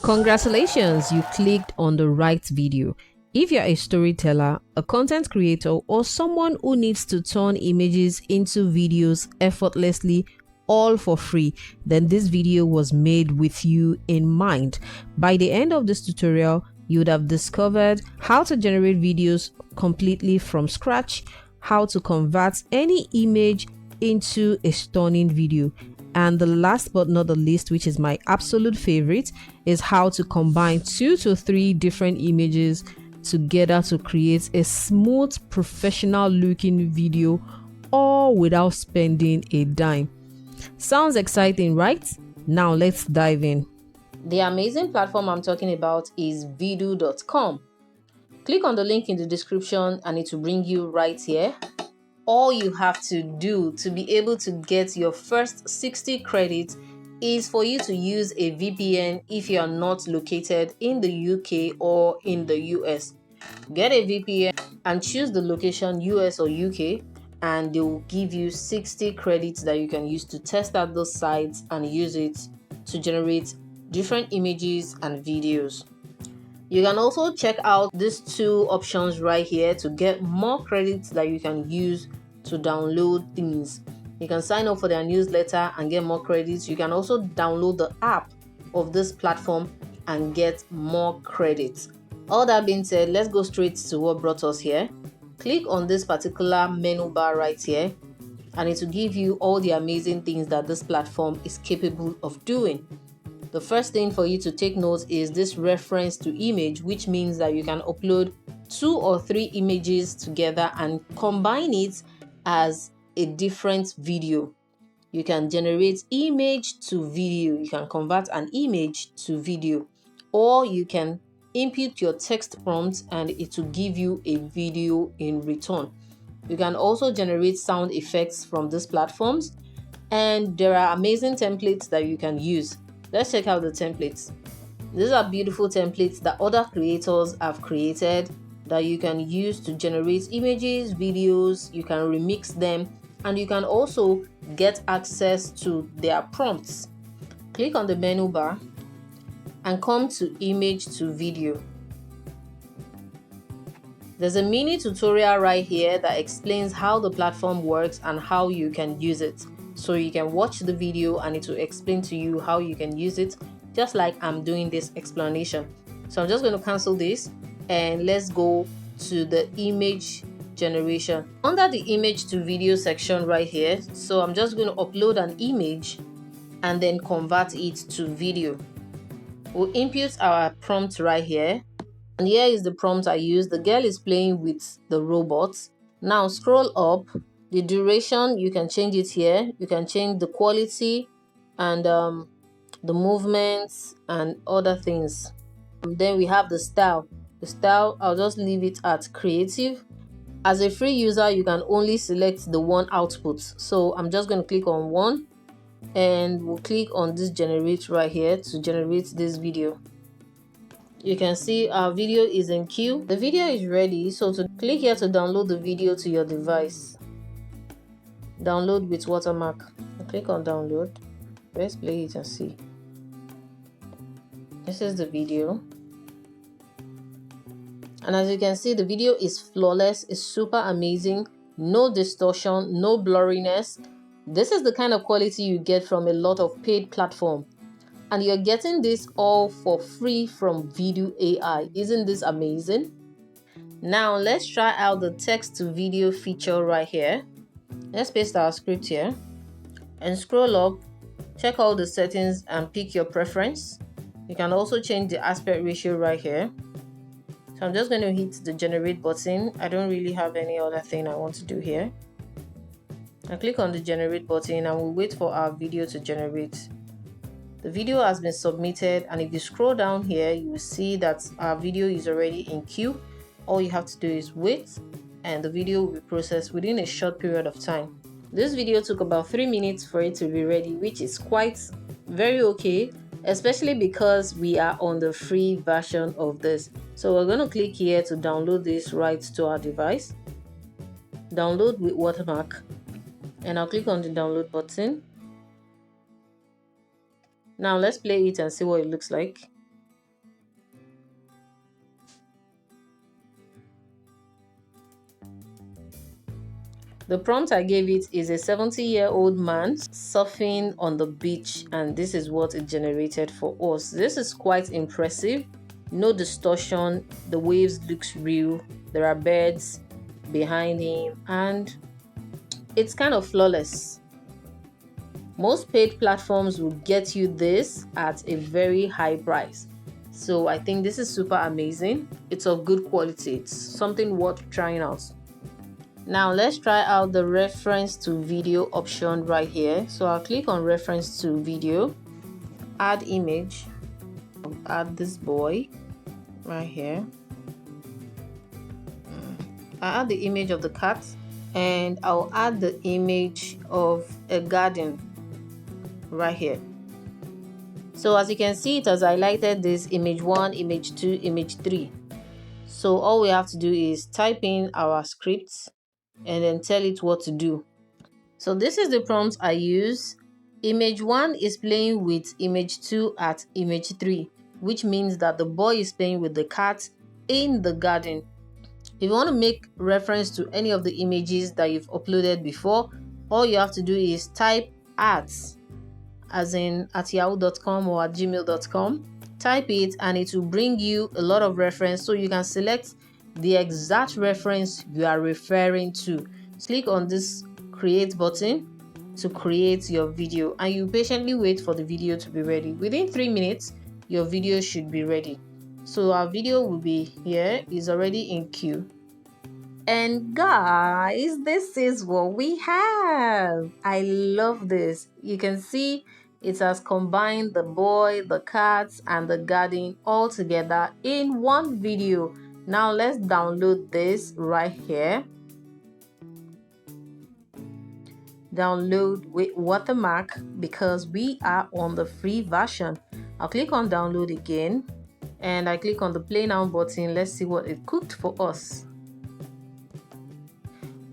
Congratulations, you clicked on the right video. If you're a storyteller, a content creator, or someone who needs to turn images into videos effortlessly, all for free, then this video was made with you in mind. By the end of this tutorial, you would have discovered how to generate videos completely from scratch, how to convert any image into a stunning video, and the last but not the least, which is my absolute favorite, is how to combine 2 to 3 different images together to create a smooth, professional looking video, all without spending a dime. Sounds exciting, right? Now let's dive in. The amazing platform I'm talking about is vidu.com. Click on the link in the description and it will bring you right here. All you have to do to be able to get your first 60 credits is for you to use a VPN if you are not located in the UK or in the US. Get a VPN and choose the location US or UK, and they will give you 60 credits that you can use to test out those sites and use it to generate different images and videos. You can also check out these 2 options right here to get more credits that you can use to download things. You can sign up for their newsletter and get more credits. You can also download the app of this platform and get more credits. All that being said, let's go straight to what brought us here. Click on this particular menu bar right here and it will give you all the amazing things that this platform is capable of doing. The first thing for you to take note is this reference to image, which means that you can upload 2 or 3 images together and combine it as a different video. You can generate image to video. You can convert an image to video, or you can input your text prompt and it will give you a video in return. You can also generate sound effects from these platforms, and there are amazing templates that you can use. Let's check out the templates. These are beautiful templates that other creators have created that you can use to generate images, videos. You can remix them, and you can also get access to their prompts. Click on the menu bar and come to image to video. There's a mini tutorial right here that explains how the platform works and how you can use it. So you can watch the video and it will explain to you how you can use it, just like I'm doing this explanation. So I'm just going to cancel this and let's go to the image generation. Under the image to video section right here, so I'm just going to upload an image and then convert it to video. We'll input our prompt right here, and here is the prompt I used. The girl is playing with the robots. Now scroll up. The duration, you can change it here. You can change the quality and the movements and other things. Then we have the style. The style, I'll just leave it at creative. As a free user, you can only select the one output. So I'm just going to click on one and we'll click on this generate right here to generate this video. You can see our video is in queue. The video is ready. So to click here to download the video to your device. Download with watermark. Click on download. Let's play it and see. This is the video. And as you can see, the video is flawless. It's super amazing. No distortion, no blurriness. This is the kind of quality you get from a lot of paid platforms. And you're getting this all for free from Video AI. Isn't this amazing? Now let's try out the text to video feature right here. Let's paste our script here and scroll up, check all the settings and pick your preference. You can also change the aspect ratio right here. So I'm just going to hit the generate button. I don't really have any other thing I want to do here. I click on the generate button and we'll wait for our video to generate. The video has been submitted, and if you scroll down here, you will see that our video is already in queue. All you have to do is wait and the video will be processed within a short period of time. This video took about 3 minutes for it to be ready, which is quite very okay, especially because we are on the free version of this. So we're going to click here to download this right to our device. Download with watermark, and I'll click on the download button. Now let's play it and see what it looks like. The prompt I gave it is a 70-year-old man surfing on the beach, and this is what it generated for us. This is quite impressive. No distortion, the waves looks real, there are birds behind him, and it's kind of flawless. Most paid platforms will get you this at a very high price. So I think this is super amazing. It's of good quality. It's something worth trying out. Now let's try out the reference to video option right here. So I'll click on reference to video, add image, add this boy right here. I add the image of the cat, and I'll add the image of a garden right here. So as you can see, it has highlighted this image 1, image 2, image 3. So all we have to do is type in our scripts and then tell it what to do. So this is the prompt I use. Image 1 is playing with image 2 at image 3, which means that the boy is playing with the cat in the garden. If you want to make reference to any of the images that you've uploaded before, all you have to do is type @, as in at yahoo.com or at gmail.com. Type it and it will bring you a lot of reference, so you can select the exact reference you are referring to. Click on this create button to create your video, and you patiently wait for the video to be ready. Within 3 minutes, your video should be ready. So our video will be here, is already in queue. And guys, this is what we have. I love this. You can see it has combined the boy, the cats, and the garden all together in one video. Now let's download this right here. Download with watermark because we are on the free version. I'll click on download again, and I click on the play now button. Let's see what it cooked for us.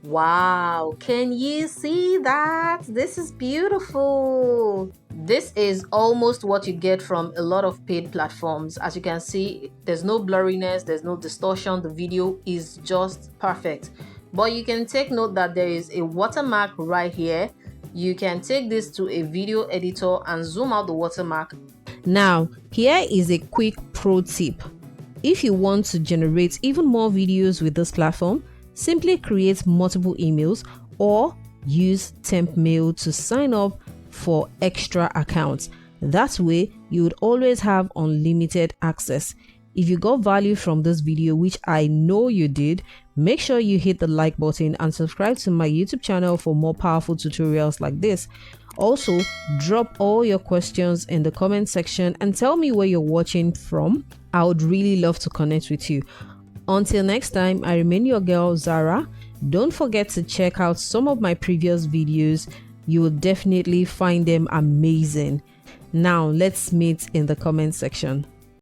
Wow, can you see that? This is beautiful. This is almost what you get from a lot of paid platforms. As you can see, there's no blurriness, there's no distortion. The video is just perfect. But you can take note that there is a watermark right here. You can take this to a video editor and zoom out the watermark. Now, here is a quick pro tip. If you want to generate even more videos with this platform, simply create multiple emails or use temp mail to sign up for extra accounts. That way, you would always have unlimited access. If you got value from this video, which I know you did, make sure you hit the like button and subscribe to my YouTube channel for more powerful tutorials like this. Also, drop all your questions in the comment section and tell me where you're watching from. I would really love to connect with you. Until next time, I remain your girl Zara. Don't forget to check out some of my previous videos. You will definitely find them amazing. Now let's meet in the comment section.